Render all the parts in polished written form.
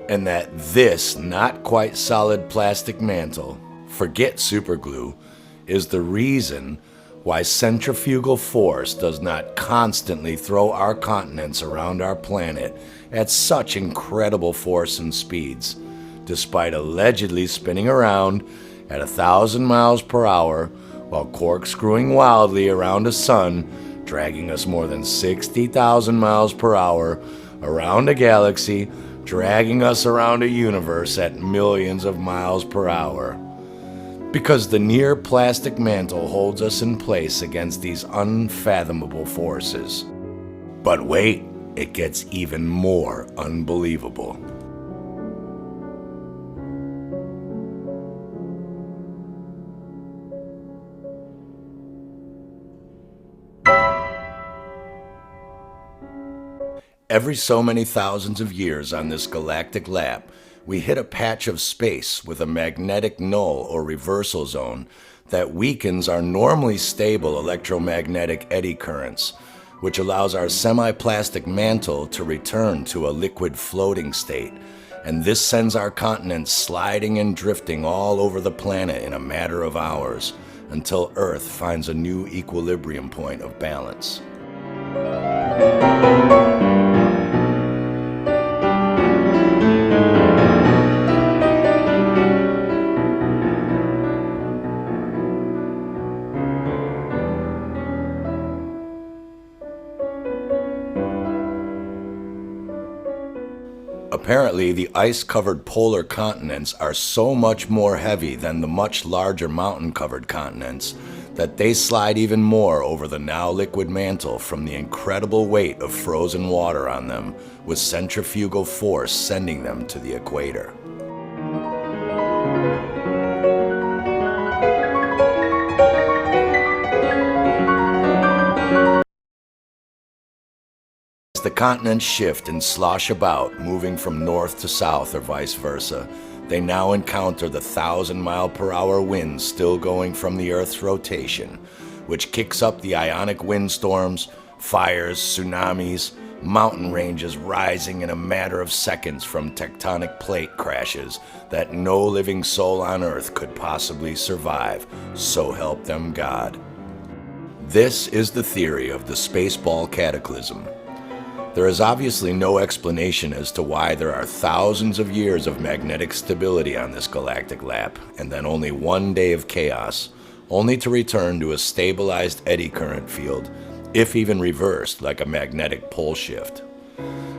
and that this not quite solid plastic mantle, forget superglue, is the reason why centrifugal force does not constantly throw our continents around our planet at such incredible force and speeds, despite allegedly spinning around at 1,000 miles per hour while corkscrewing wildly around a sun, dragging us more than 60,000 miles per hour around a galaxy, dragging us around a universe at millions of miles per hour. Because the near plastic mantle holds us in place against these unfathomable forces. But wait, it gets even more unbelievable. Every so many thousands of years on this galactic lap, we hit a patch of space with a magnetic null or reversal zone that weakens our normally stable electromagnetic eddy currents, which allows our semi-plastic mantle to return to a liquid floating state, and this sends our continents sliding and drifting all over the planet in a matter of hours until Earth finds a new equilibrium point of balance. Apparently, the ice-covered polar continents are so much more heavy than the much larger mountain-covered continents that they slide even more over the now liquid mantle from the incredible weight of frozen water on them, with centrifugal force sending them to the equator. As the continents shift and slosh about, moving from north to south or vice versa, they now encounter the 1,000-mile-per-hour winds still going from the Earth's rotation, which kicks up the ionic windstorms, fires, tsunamis, mountain ranges rising in a matter of seconds from tectonic plate crashes that no living soul on Earth could possibly survive, so help them God. This is the theory of the Spaceball Cataclysm. There is obviously no explanation as to why there are thousands of years of magnetic stability on this galactic lap, and then only one day of chaos, only to return to a stabilized eddy current field, if even reversed like a magnetic pole shift.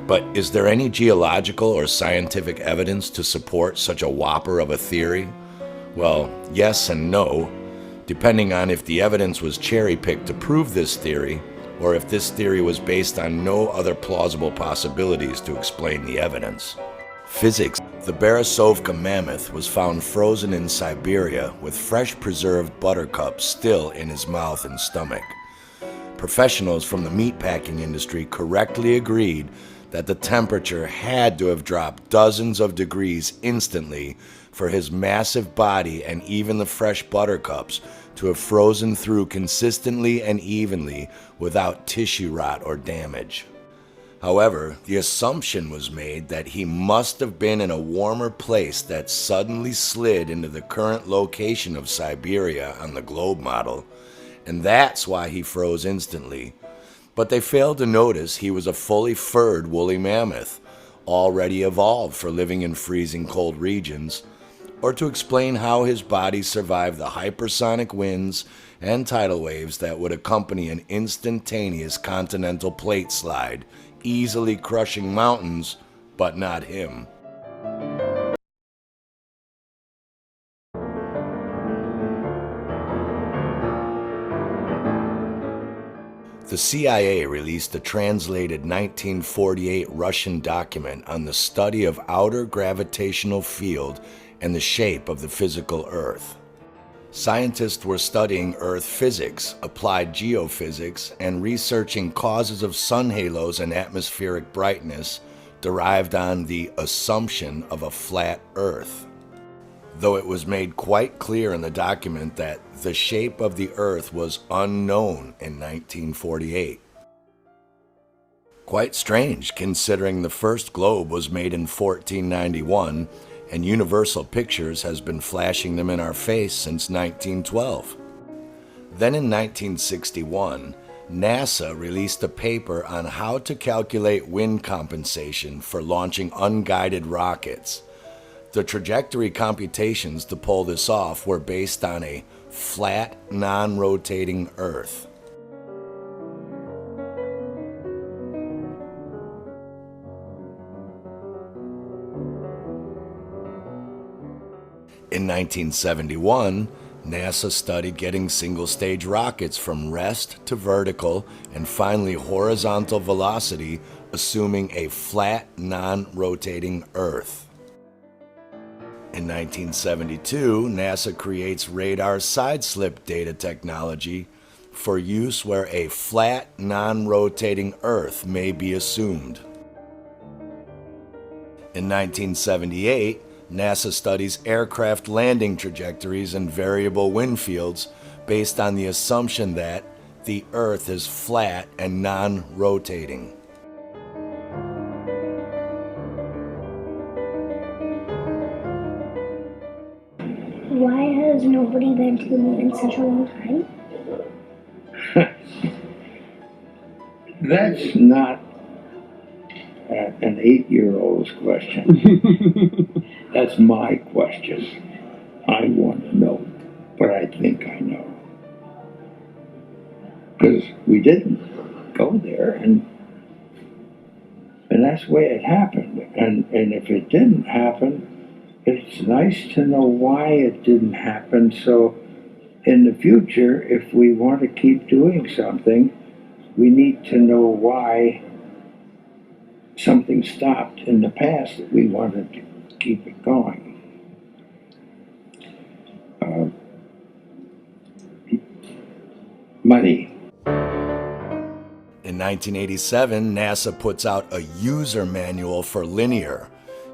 But is there any geological or scientific evidence to support such a whopper of a theory? Well, yes and no, depending on if the evidence was cherry-picked to prove this theory, or if this theory was based on no other plausible possibilities to explain the evidence. Physics. The Borisovka mammoth was found frozen in Siberia with fresh preserved buttercups still in his mouth and stomach. Professionals from the meatpacking industry correctly agreed that the temperature had to have dropped dozens of degrees instantly for his massive body and even the fresh buttercups to have frozen through consistently and evenly without tissue rot or damage. However, the assumption was made that he must have been in a warmer place that suddenly slid into the current location of Siberia on the globe model, and that's why he froze instantly. But they failed to notice he was a fully furred woolly mammoth, already evolved for living in freezing cold regions, or to explain how his body survived the hypersonic winds and tidal waves that would accompany an instantaneous continental plate slide, easily crushing mountains, but not him. The CIA released a translated 1948 Russian document on the study of outer gravitational field and the shape of the physical Earth. Scientists were studying Earth physics, applied geophysics, and researching causes of sun halos and atmospheric brightness derived on the assumption of a flat Earth. Though it was made quite clear in the document that the shape of the Earth was unknown in 1948. Quite strange, considering the first globe was made in 1491, and Universal Pictures has been flashing them in our face since 1912. Then in 1961, NASA released a paper on how to calculate wind compensation for launching unguided rockets. The trajectory computations to pull this off were based on a flat, non-rotating Earth. In 1971, NASA studied getting single-stage rockets from rest to vertical and finally horizontal velocity, assuming a flat, non-rotating Earth. In 1972, NASA creates radar side-slip data technology for use where a flat, non-rotating Earth may be assumed. In 1978, NASA studies aircraft landing trajectories and variable wind fields based on the assumption that the Earth is flat and non-rotating. Why has nobody been to the moon in such a long time? That's not an 8-year-old's question. That's my question. I want to know, but I think I know. Because we didn't go there, and that's the way it happened. And if it didn't happen, it's nice to know why it didn't happen. So in the future, if we want to keep doing something, we need to know why something stopped in the past that we wanted to keep it going. Money. In 1987, NASA puts out a user manual for linear,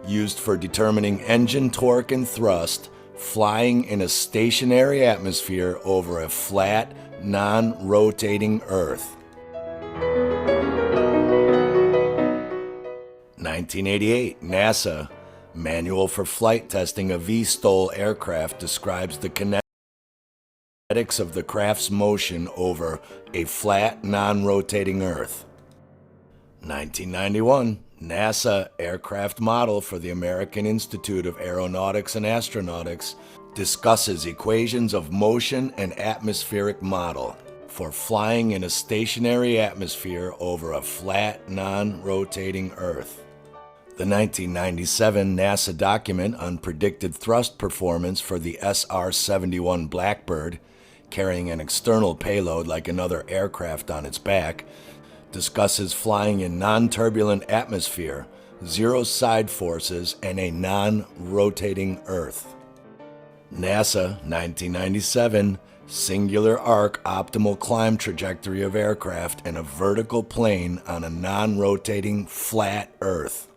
used for determining engine torque and thrust, flying in a stationary atmosphere over a flat, non-rotating Earth. 1988, NASA, Manual for Flight Testing a VTOL Aircraft describes the kinetics of the craft's motion over a flat, non-rotating Earth. 1991, NASA Aircraft Model for the American Institute of Aeronautics and Astronautics discusses equations of motion and atmospheric model for flying in a stationary atmosphere over a flat, non-rotating Earth. The 1997 NASA document on predicted thrust performance for the SR-71 Blackbird, carrying an external payload like another aircraft on its back, discusses flying in non-turbulent atmosphere, zero side forces, and a non-rotating Earth. NASA 1997 Singular Arc Optimal Climb Trajectory of Aircraft in a Vertical Plane on a Non-Rotating Flat Earth.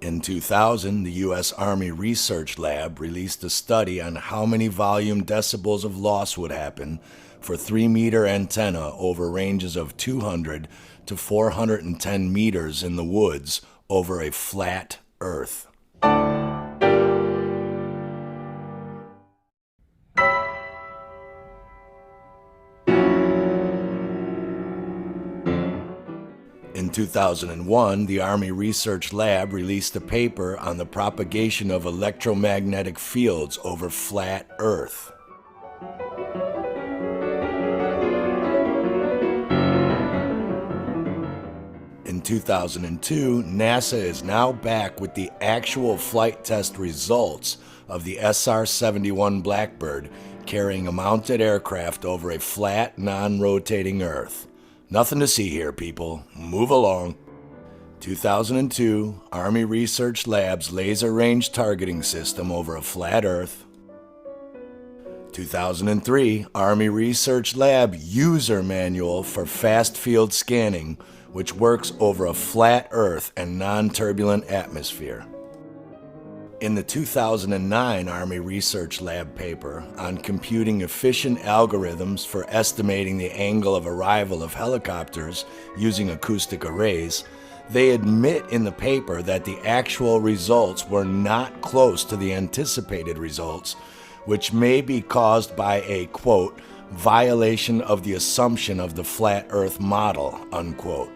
In 2000, the U.S. Army Research Lab released a study on how many volume decibels of loss would happen for 3-meter antenna over ranges of 200 to 410 meters in the woods over a flat Earth. In 2001, the Army Research Lab released a paper on the propagation of electromagnetic fields over flat Earth. In 2002, NASA is now back with the actual flight test results of the SR-71 Blackbird carrying a mounted aircraft over a flat, non-rotating Earth. Nothing to see here, people. Move along. 2002, Army Research Lab's Laser Range Targeting System over a flat Earth. 2003, Army Research Lab User Manual for Fast Field Scanning, which works over a flat Earth and non-turbulent atmosphere. In the 2009 Army Research Lab paper on computing efficient algorithms for estimating the angle of arrival of helicopters using acoustic arrays, they admit in the paper that the actual results were not close to the anticipated results, which may be caused by a, quote, violation of the assumption of the flat Earth model, unquote.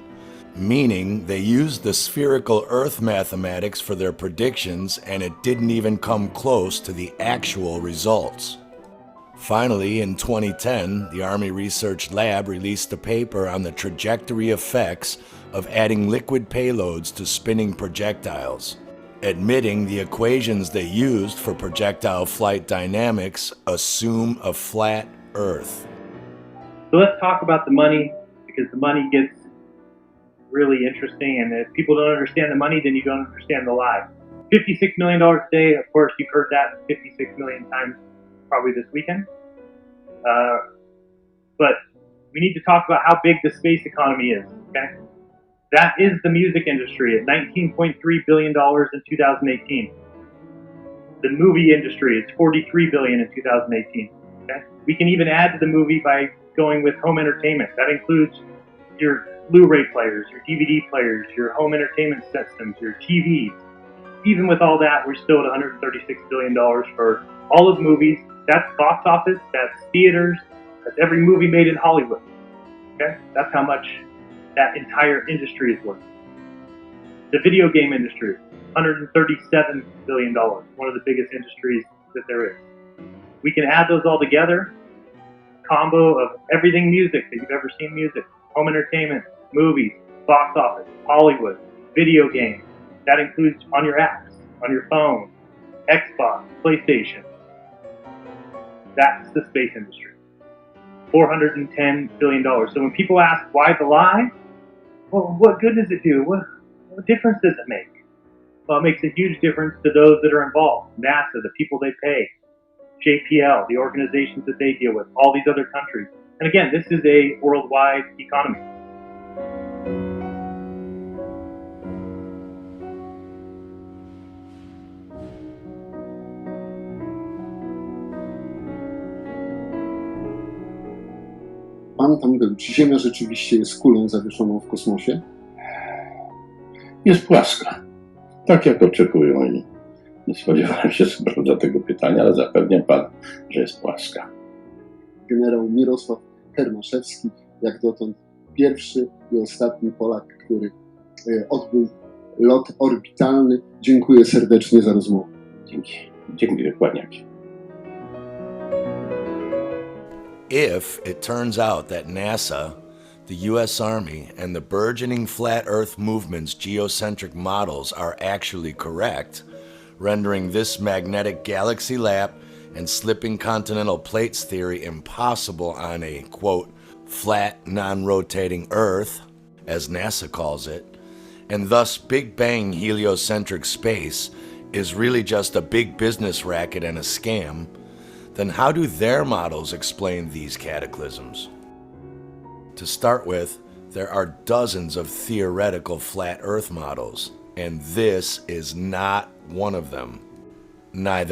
Meaning they used the spherical Earth mathematics for their predictions and it didn't even come close to the actual results. Finally, in 2010, the Army Research Lab released a paper on the trajectory effects of adding liquid payloads to spinning projectiles, admitting the equations they used for projectile flight dynamics assume a flat Earth. So let's talk about the money, because the money gets really interesting, and if people don't understand the money, then you don't understand the lie. $56 million today, of course, you've heard that 56 million times probably this weekend. But we need to talk about how big the space economy is, okay? That is the music industry at $19.3 billion in 2018. The movie industry is $43 billion in 2018, okay? We can even add to the movie by going with home entertainment. That includes your Blu-ray players, your DVD players, your home entertainment systems, your TVs. Even with all that, we're still at $136 billion for all of movies. That's box office, that's theaters, that's every movie made in Hollywood. Okay? That's how much that entire industry is worth. The video game industry, $137 billion, one of the biggest industries that there is. We can add those all together, combo of everything music that you've ever seen music, home entertainment, movies, box office, Hollywood, video games. That includes on your apps, on your phone, Xbox, PlayStation. That's the space industry. $410 billion. So when people ask why the lie, well, what good does it do? What difference does it make? Well, it makes a huge difference to those that are involved. NASA, the people they pay, JPL, the organizations that they deal with, all these other countries. And again, this is a worldwide economy. Pan tam był. Czy Ziemia rzeczywiście jest kulą zawieszoną w kosmosie? Jest płaska. Tak jak oczekują i nie spodziewałem się co prawda tego pytania, ale zapewniam pana, że jest płaska. Generał Mirosław Hermaszewski, jak dotąd pierwszy i ostatni Polak, który odbył lot orbitalny. Dziękuję serdecznie za rozmowę. Dziękuję, kłaniam się. If it turns out that NASA, the U.S. Army, and the burgeoning flat Earth movement's geocentric models are actually correct, rendering this magnetic galaxy lap and slipping continental plates theory impossible on a, quote, flat, non-rotating Earth, as NASA calls it, and thus Big Bang heliocentric space is really just a big business racket and a scam, then how do their models explain these cataclysms? To start with, there are dozens of theoretical flat Earth models, and this is not one of them. Neither